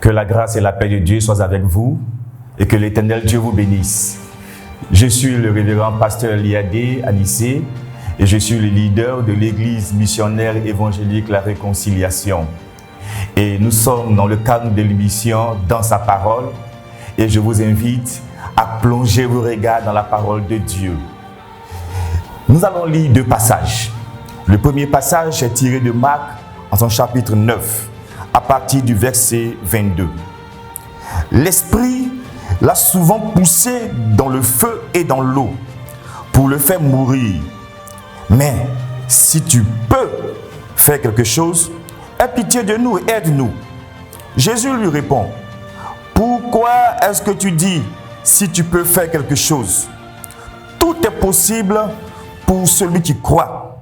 Que la grâce et la paix de Dieu soient avec vous et que l'Éternel Dieu vous bénisse. Je suis le révérend pasteur Liadé Anissé et je suis le leader de l'église missionnaire évangélique La Réconciliation. Et nous sommes dans le cadre de l'émission Dans sa parole et je vous invite à plonger vos regards dans la parole de Dieu. Nous allons lire deux passages. Le premier passage est tiré de Marc en son chapitre 9. À partir du verset 22. L'Esprit l'a souvent poussé dans le feu et dans l'eau pour le faire mourir. Mais si tu peux faire quelque chose, aie pitié de nous et aide-nous. Jésus lui répond, pourquoi est-ce que tu dis si tu peux faire quelque chose? Tout est possible pour celui qui croit.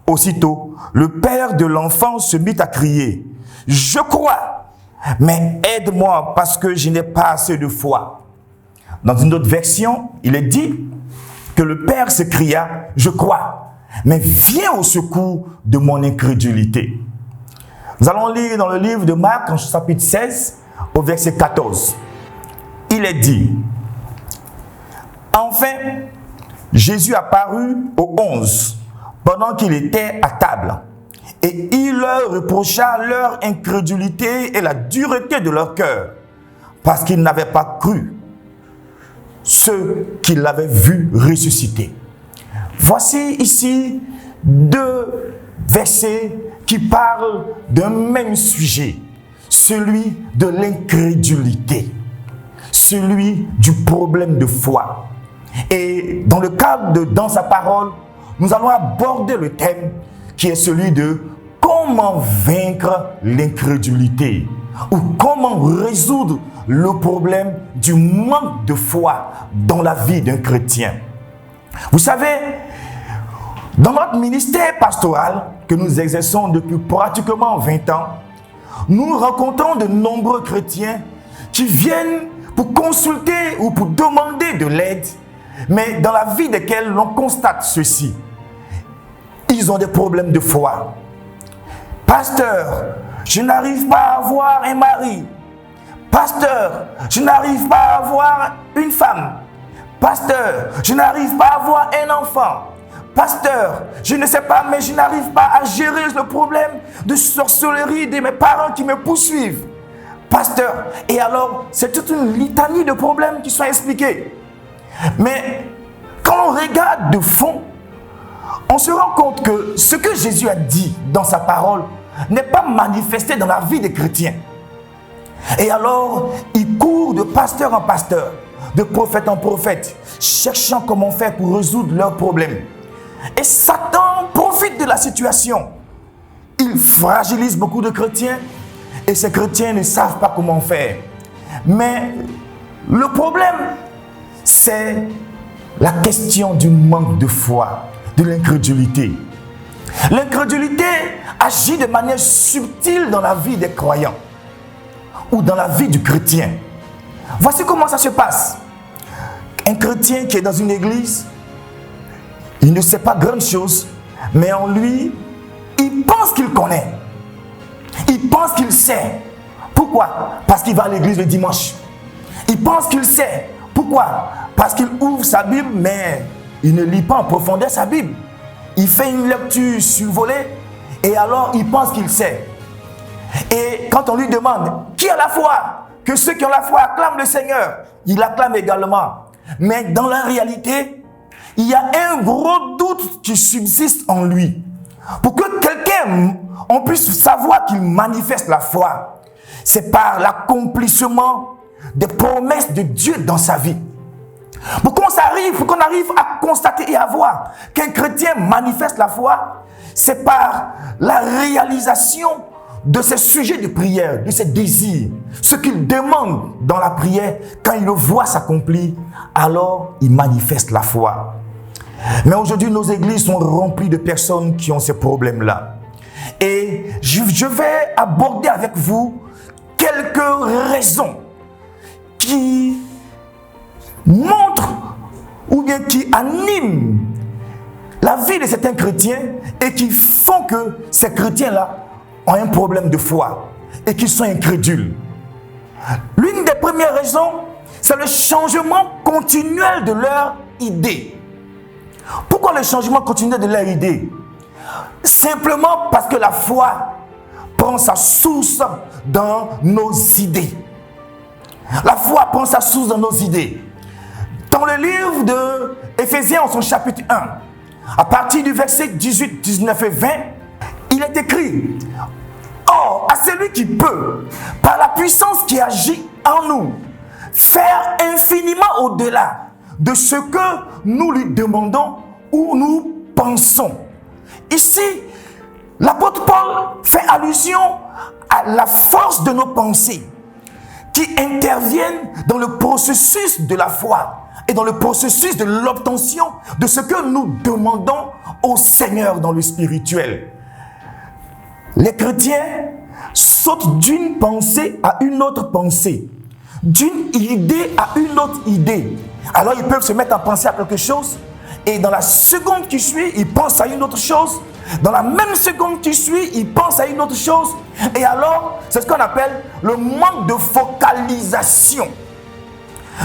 Aussitôt, le père de l'enfant se mit à crier. Je crois, mais aide-moi parce que je n'ai pas assez de foi. Dans une autre version, il est dit que le père s'écria, je crois, mais viens au secours de mon incrédulité. Nous allons lire dans le livre de Marc, en chapitre 16, au verset 14. Il est dit, enfin, Jésus apparut aux 11 pendant qu'il était à table. Et il leur reprocha leur incrédulité et la dureté de leur cœur, parce qu'ils n'avaient pas cru ceux qui l'avaient vu ressusciter. Voici ici deux versets qui parlent d'un même sujet, celui de l'incrédulité, celui du problème de foi. Et dans le cadre de Dans sa parole, nous allons aborder le thème qui est celui de comment vaincre l'incrédulité ou comment résoudre le problème du manque de foi dans la vie d'un chrétien. Vous savez, dans notre ministère pastoral que nous exerçons depuis pratiquement 20 ans, nous rencontrons de nombreux chrétiens qui viennent pour consulter ou pour demander de l'aide, mais dans la vie desquels l'on constate ceci. Ils ont des problèmes de foi. Pasteur, je n'arrive pas à avoir un mari. Pasteur, je n'arrive pas à avoir une femme. Pasteur, je n'arrive pas à avoir un enfant. Pasteur, je ne sais pas, mais je n'arrive pas à gérer le problème de sorcellerie de mes parents qui me poursuivent. Pasteur, et alors, c'est toute une litanie de problèmes qui sont expliqués. Mais quand on regarde de fond, on se rend compte que ce que Jésus a dit dans sa parole n'est pas manifesté dans la vie des chrétiens. Et alors, il court de pasteur en pasteur, de prophète en prophète, cherchant comment faire pour résoudre leurs problèmes. Et Satan profite de la situation. Il fragilise beaucoup de chrétiens et ces chrétiens ne savent pas comment faire. Mais le problème, c'est la question du manque de foi, de l'incrédulité. L'incrédulité agit de manière subtile dans la vie des croyants ou dans la vie du chrétien. Voici comment ça se passe. Un chrétien qui est dans une église, il ne sait pas grande chose, mais en lui, il pense qu'il connaît. Il pense qu'il sait. Pourquoi? Parce qu'il va à l'église le dimanche. Il pense qu'il sait. Pourquoi? Parce qu'il ouvre sa Bible, mais il ne lit pas en profondeur sa Bible. Il fait une lecture survolée et alors il pense qu'il sait. Et quand on lui demande qui a la foi, que ceux qui ont la foi acclament le Seigneur, il acclame également. Mais dans la réalité, il y a un gros doute qui subsiste en lui. Pour que quelqu'un, on puisse savoir qu'il manifeste la foi, c'est par l'accomplissement des promesses de Dieu dans sa vie. Pour qu'on arrive à constater et à voir qu'un chrétien manifeste la foi, c'est par la réalisation de ses sujets de prière, de ses désirs, ce qu'il demande dans la prière. Quand il le voit s'accomplir, alors il manifeste la foi. Mais aujourd'hui, nos églises sont remplies de personnes qui ont ces problèmes-là. Et je vais aborder avec vous quelques raisons qui montrent ou bien qui animent la vie de certains chrétiens et qui font que ces chrétiens-là ont un problème de foi et qu'ils sont incrédules. L'une des premières raisons, c'est le changement continuel de leur idée. Pourquoi le changement continuel de leur idée? Simplement parce que la foi prend sa source dans nos idées. La foi prend sa source dans nos idées. Dans le livre de Éphésiens, en son chapitre 1, à partir du verset 18, 19 et 20, il est écrit: Or, à celui qui peut, par la puissance qui agit en nous, faire infiniment au-delà de ce que nous lui demandons ou nous pensons. Ici, l'apôtre Paul fait allusion à la force de nos pensées qui interviennent dans le processus de la foi et dans le processus de l'obtention de ce que nous demandons au Seigneur dans le spirituel. Les chrétiens sautent d'une pensée à une autre pensée, d'une idée à une autre idée. Alors ils peuvent se mettre à penser à quelque chose et dans la seconde qui suit, ils pensent à une autre chose. Dans la même seconde qui suit, ils pensent à une autre chose. Et alors, c'est ce qu'on appelle le manque de focalisation.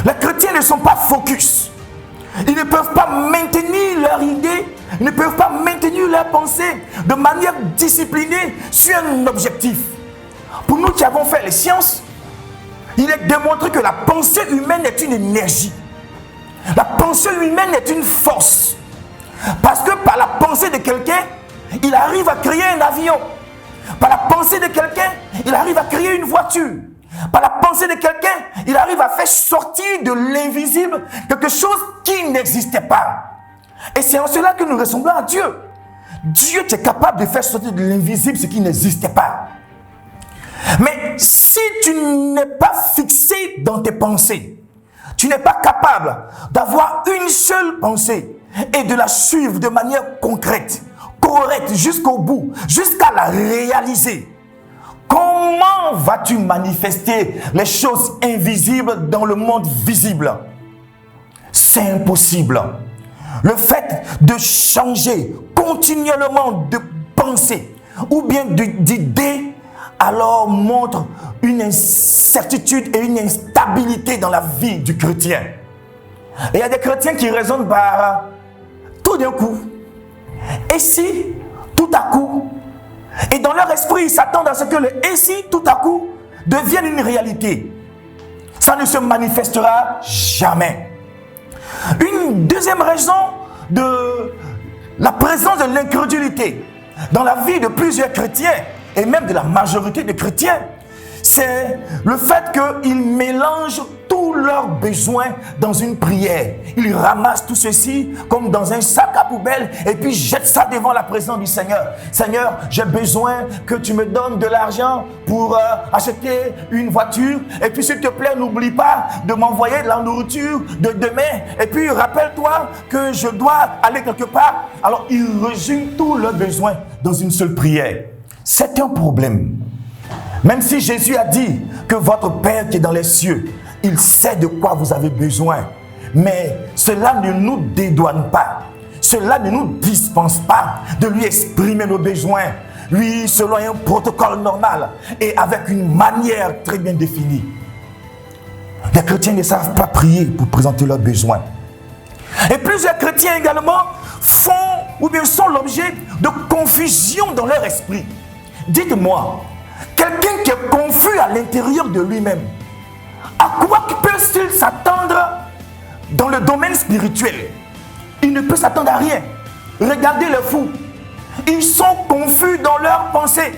Les chrétiens ne sont pas focus. Ils ne peuvent pas maintenir leur idée, ils ne peuvent pas maintenir leur pensée de manière disciplinée sur un objectif. Pour nous qui avons fait les sciences, il est démontré que la pensée humaine est une énergie. La pensée humaine est une force. Parce que par la pensée de quelqu'un, il arrive à créer un avion. Par la pensée de quelqu'un, il arrive à créer une voiture. Par la pensée de quelqu'un, il arrive à faire sortir de l'invisible quelque chose qui n'existait pas. Et c'est en cela que nous ressemblons à Dieu. Dieu est capable de faire sortir de l'invisible ce qui n'existait pas. Mais si tu n'es pas fixé dans tes pensées, tu n'es pas capable d'avoir une seule pensée et de la suivre de manière concrète, correcte, jusqu'au bout, jusqu'à la réaliser. Comment vas-tu manifester les choses invisibles dans le monde visible? C'est impossible. Le fait de changer continuellement de pensée ou bien d'idée, alors montre une incertitude et une instabilité dans la vie du chrétien. Et il y a des chrétiens qui raisonnent par tout d'un coup. Et si, tout à coup, et dans leur esprit, ils s'attendent à ce que le et si, tout à coup, devienne une réalité. Ça ne se manifestera jamais. Une deuxième raison de la présence de l'incrédulité dans la vie de plusieurs chrétiens, et même de la majorité des chrétiens, c'est le fait qu'ils mélangent tous leurs besoins dans une prière. Ils ramassent tout ceci comme dans un sac à poubelle et puis jettent ça devant la présence du Seigneur. Seigneur, j'ai besoin que tu me donnes de l'argent pour acheter une voiture. Et puis s'il te plaît, n'oublie pas de m'envoyer de la nourriture de demain. Et puis rappelle-toi que je dois aller quelque part. Alors ils résument tous leurs besoins dans une seule prière. C'est un problème. Même si Jésus a dit que votre Père qui est dans les cieux, il sait de quoi vous avez besoin. Mais cela ne nous dédouane pas. Cela ne nous dispense pas de lui exprimer nos besoins. Lui, selon un protocole normal et avec une manière très bien définie. Les chrétiens ne savent pas prier pour présenter leurs besoins. Et plusieurs chrétiens également font ou bien sont l'objet de confusion dans leur esprit. Dites-moi, quelqu'un qui est confus à l'intérieur de lui-même, à quoi peut-il s'attendre dans le domaine spirituel? Il ne peut s'attendre à rien. Regardez les fous. Ils sont confus dans leurs pensées.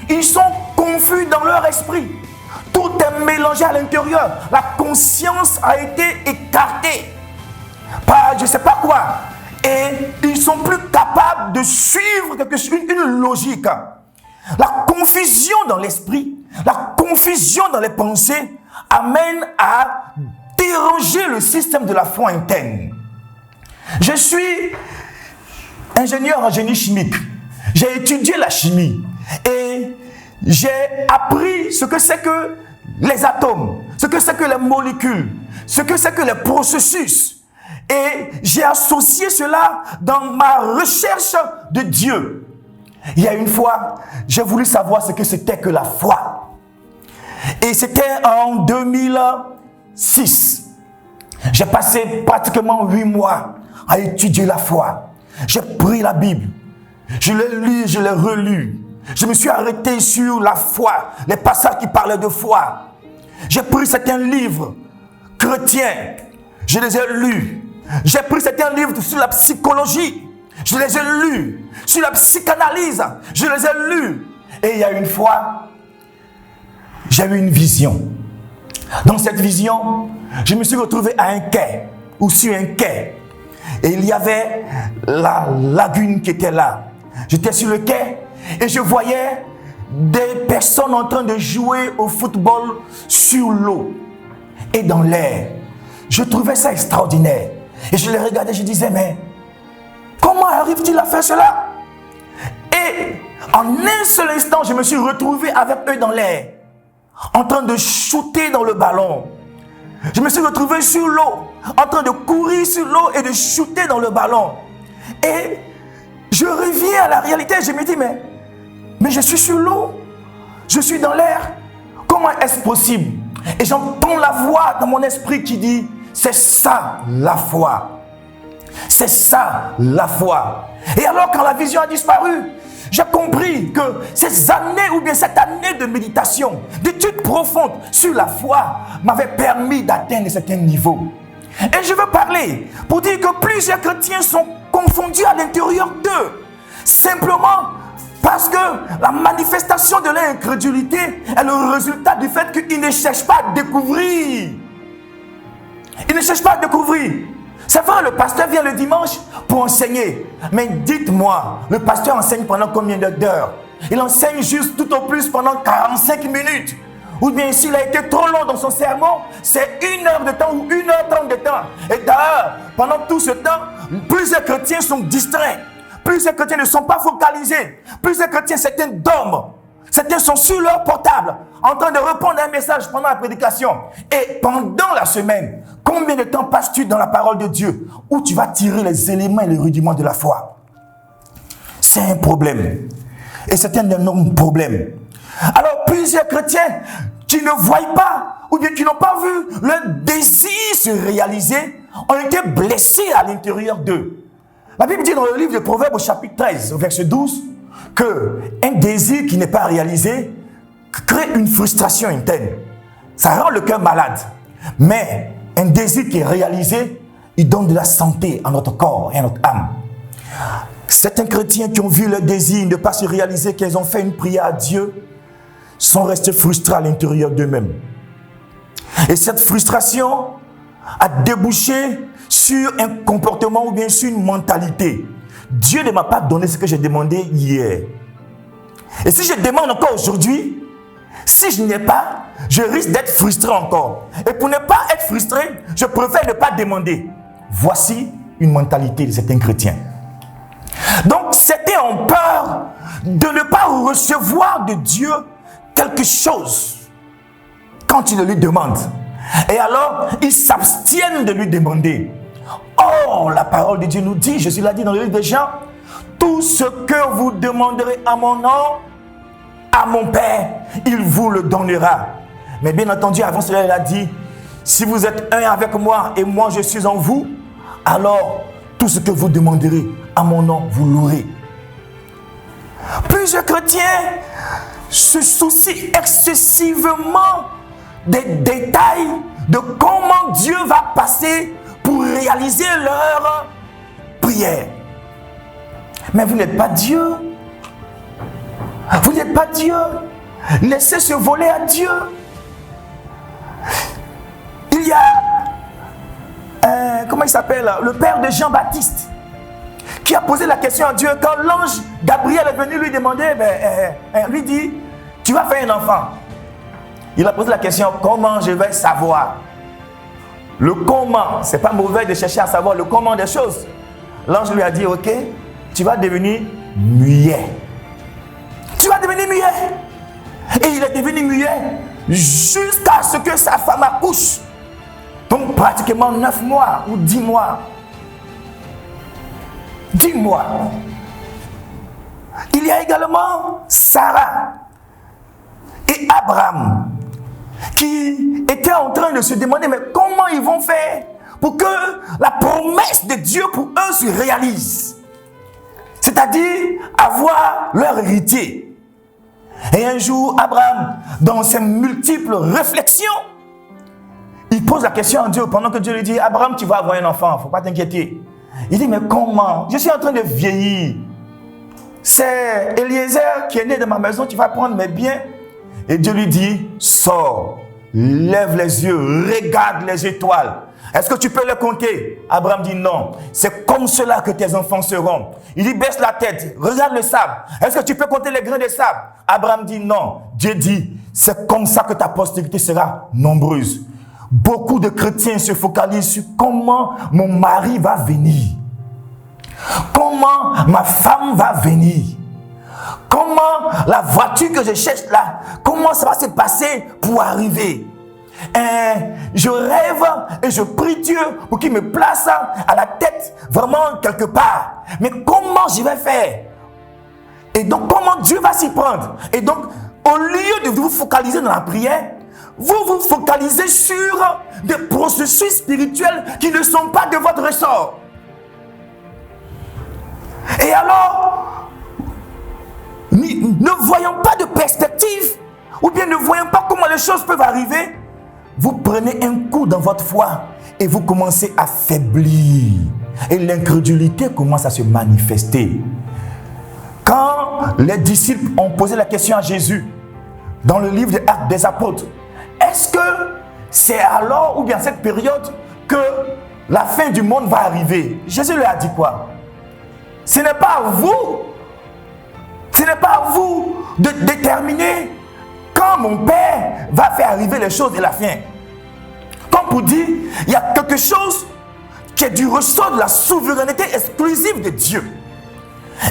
Ils sont confus dans leur esprit. Tout est mélangé à l'intérieur. La conscience a été écartée par je ne sais pas quoi. Et ils ne sont plus capables de suivre une logique. La confusion dans l'esprit, la confusion dans les pensées amène à déranger le système de la foi interne. Je suis ingénieur en génie chimique. J'ai étudié la chimie et j'ai appris ce que c'est que les atomes, ce que c'est que les molécules, ce que c'est que les processus. Et j'ai associé cela dans ma recherche de Dieu. Il y a une fois, j'ai voulu savoir ce que c'était que la foi. Et c'était en 2006. J'ai passé pratiquement 8 mois à étudier la foi. J'ai pris la Bible. Je l'ai lu, je l'ai relu. Je me suis arrêté sur la foi, les passages qui parlaient de foi. J'ai pris certains livres chrétiens. Je les ai lus. J'ai pris certains livres sur la psychologie. Je les ai lus. Sur la psychanalyse. Je les ai lus. Et il y a une fois, j'ai eu une vision. Dans cette vision, je me suis retrouvé à un quai, ou sur un quai. Et il y avait la lagune qui était là. J'étais sur le quai et je voyais des personnes en train de jouer au football sur l'eau et dans l'air. Je trouvais ça extraordinaire. Et je les regardais, je disais, mais comment arrive-t-il à faire cela? Et en un seul instant, je me suis retrouvé avec eux dans l'air, en train de shooter dans le ballon. Je me suis retrouvé sur l'eau, en train de courir sur l'eau et de shooter dans le ballon. Et je reviens à la réalité, je me dis, mais je suis sur l'eau, je suis dans l'air. Comment est-ce possible? Et j'entends la voix dans mon esprit qui dit, c'est ça la foi. C'est ça la foi. Et alors quand la vision a disparu, j'ai compris que ces années ou bien cette année de méditation, d'études profondes sur la foi m'avait permis d'atteindre certains niveaux. Et je veux parler pour dire que plusieurs chrétiens sont confondus à l'intérieur d'eux. Simplement parce que la manifestation de leur incrédulité est le résultat du fait qu'ils ne cherchent pas à découvrir. Ils ne cherchent pas à découvrir. C'est vrai, le pasteur vient le dimanche pour enseigner. Mais dites-moi, le pasteur enseigne pendant combien d'heures? Il enseigne juste tout au plus pendant 45 minutes. Ou bien s'il a été trop long dans son sermon, c'est 1 heure de temps ou 1h30 de temps. Et d'ailleurs, pendant tout ce temps, plusieurs chrétiens sont distraits. Plusieurs chrétiens ne sont pas focalisés. Plusieurs chrétiens, certains dorment. Certains sont sur leur portable, en train de répondre à un message pendant la prédication. Et pendant la semaine, combien de temps passes-tu dans la parole de Dieu, où tu vas tirer les éléments et les rudiments de la foi? C'est un problème. Et c'est un énorme problème. Alors, plusieurs chrétiens qui ne voient pas, ou bien qui n'ont pas vu leur désir se réaliser, ont été blessés à l'intérieur d'eux. La Bible dit dans le livre de Proverbes au chapitre 13, au verset 12, qu'un désir qui n'est pas réalisé crée une frustration interne. Ça rend le cœur malade. Mais un désir qui est réalisé, il donne de la santé à notre corps et à notre âme. Certains chrétiens qui ont vu leur désir ne pas se réaliser, qu'ils ont fait une prière à Dieu, sont restés frustrés à l'intérieur d'eux-mêmes. Et cette frustration a débouché sur un comportement ou bien sur une mentalité. Dieu ne m'a pas donné ce que j'ai demandé hier. Et si je demande encore aujourd'hui, si je n'ai pas, je risque d'être frustré encore. Et pour ne pas être frustré, je préfère ne pas demander. Voici une mentalité de certains chrétiens. Donc, certains ont peur de ne pas recevoir de Dieu quelque chose quand il le lui demande. Et alors, ils s'abstiennent de lui demander. Or, la parole de Dieu nous dit, Jésus l'a dit dans le livre de Jean, tout ce que vous demanderez à mon nom, à mon Père, il vous le donnera. Mais bien entendu, avant cela, il a dit, si vous êtes un avec moi et moi je suis en vous, alors tout ce que vous demanderez à mon nom, vous l'aurez. Plusieurs chrétiens se soucient excessivement des détails de comment Dieu va passer pour réaliser leur prière. Mais vous n'êtes pas Dieu. Vous n'êtes pas Dieu. Laissez se voler à Dieu. Il y a, comment il s'appelle, le père de Jean-Baptiste, qui a posé la question à Dieu quand l'ange Gabriel est venu lui demander, lui dit, tu vas faire un enfant. Il a posé la question, comment je vais savoir? Le comment, c'est pas mauvais de chercher à savoir le comment des choses. L'ange lui a dit, ok, tu vas devenir muet. Tu vas devenir muet. Et il est devenu muet jusqu'à ce que sa femme accouche. Donc pratiquement 9 mois ou 10 mois. 10 mois. Il y a également Sarah et Abraham. qui étaient en train de se demander, mais comment ils vont faire pour que la promesse de Dieu pour eux se réalise. C'est-à-dire avoir leur héritier. Et un jour, Abraham, dans ses multiples réflexions, il pose la question à Dieu pendant que Dieu lui dit, Abraham, tu vas avoir un enfant, il ne faut pas t'inquiéter. Il dit, mais comment? Je suis en train de vieillir. C'est Eliezer qui est né de ma maison, tu vas prendre mes biens. Et Dieu lui dit, sors, lève les yeux, regarde les étoiles. Est-ce que tu peux les compter? Abraham dit non. C'est comme cela que tes enfants seront. Il dit, baisse la tête, regarde le sable. Est-ce que tu peux compter les grains de sable? Abraham dit non. Dieu dit, c'est comme ça que ta postérité sera nombreuse. Beaucoup de chrétiens se focalisent sur comment mon mari va venir. Comment ma femme va venir. Comment la voiture que je cherche là, comment ça va se passer pour arriver. Je rêve et je prie Dieu pour qu'il me place à la tête vraiment quelque part. Mais comment je vais faire? Et donc comment Dieu va s'y prendre? Et donc au lieu de vous focaliser dans la prière, vous vous focalisez sur des processus spirituels qui ne sont pas de votre ressort. Et alors, ne voyant pas de perspective, ou bien ne voyant pas comment les choses peuvent arriver, vous prenez un coup dans votre foi et vous commencez à faiblir. Et l'incrédulité commence à se manifester. Quand les disciples ont posé la question à Jésus, dans le livre des Actes des Apôtres, est-ce que c'est alors, ou bien cette période, que la fin du monde va arriver? Jésus leur a dit quoi? Ce n'est pas à vous. Ce n'est pas à vous de déterminer quand mon Père va faire arriver les choses et la fin. Comme pour dire, il y a quelque chose qui est du ressort de la souveraineté exclusive de Dieu.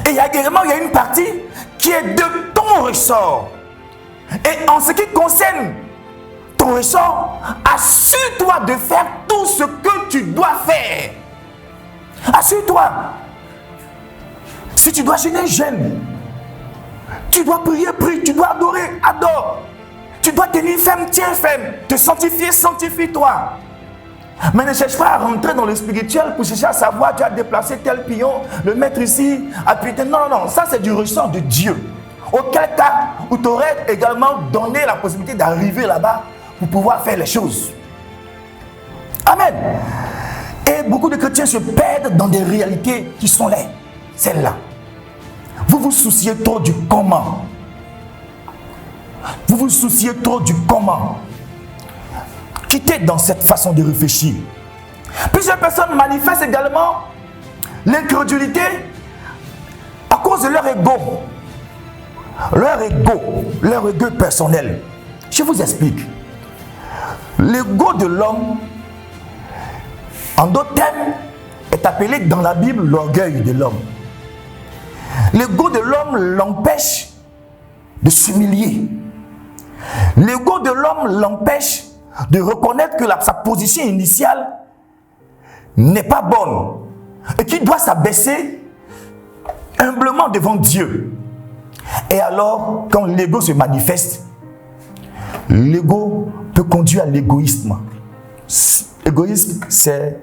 Et il y a également une partie qui est de ton ressort. Et en ce qui concerne ton ressort, assure-toi de faire tout ce que tu dois faire. Assure-toi. Si tu dois jeûner, jeûne. Tu dois prier, prie. Tu dois adorer, adore. Tu dois tenir ferme, tiens ferme. Te sanctifier, sanctifie-toi. Mais ne cherche pas à rentrer dans le spirituel pour chercher à savoir, tu as déplacé tel pion, le mettre ici, appuyer. Non, non, non. Ça, c'est du ressort de Dieu. Auquel cas, où tu aurais également donné la possibilité d'arriver là-bas pour pouvoir faire les choses. Amen. Et beaucoup de chrétiens se perdent dans des réalités qui sont là. Celle-là. Vous vous souciez trop du comment. Vous vous souciez trop du comment. Quittez dans cette façon de réfléchir. Plusieurs personnes manifestent également l'incrédulité à cause de leur ego. Leur ego personnel. Je vous explique. L'ego de l'homme, en d'autres termes, est appelé dans la Bible l'orgueil de l'homme. L'ego de l'homme l'empêche de s'humilier. L'ego de l'homme l'empêche de reconnaître que sa position initiale n'est pas bonne et qu'il doit s'abaisser humblement devant Dieu. Et alors, quand l'ego se manifeste, l'ego peut conduire à l'égoïsme. L'égoïsme, c'est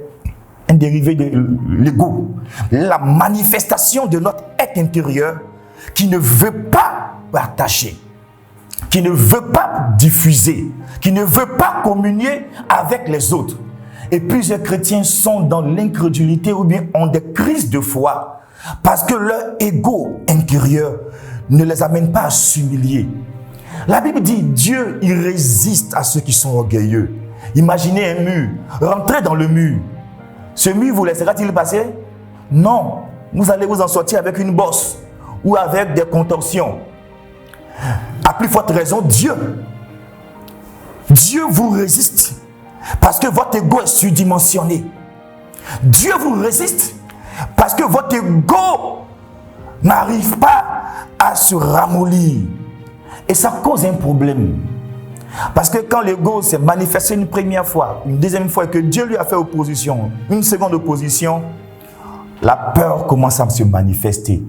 un dérivé de l'ego. La manifestation de notre être intérieur qui ne veut pas partager, qui ne veut pas diffuser, qui ne veut pas communier avec les autres. Et plusieurs chrétiens sont dans l'incrédulité ou bien ont des crises de foi parce que leur ego intérieur ne les amène pas à s'humilier. La Bible dit, Dieu, il résiste à ceux qui sont orgueilleux. Imaginez un mur, rentrez dans le mur. Ce mur vous laissera-t-il passer? Non, vous allez vous en sortir avec une bosse ou avec des contorsions. À plus forte raison, Dieu vous résiste parce que votre ego est surdimensionné. Dieu vous résiste parce que votre ego n'arrive pas à se ramollir. Et ça cause un problème. Parce que quand l'ego s'est manifesté une première fois, une deuxième fois, et que Dieu lui a fait opposition, une seconde opposition, la peur commence à se manifester.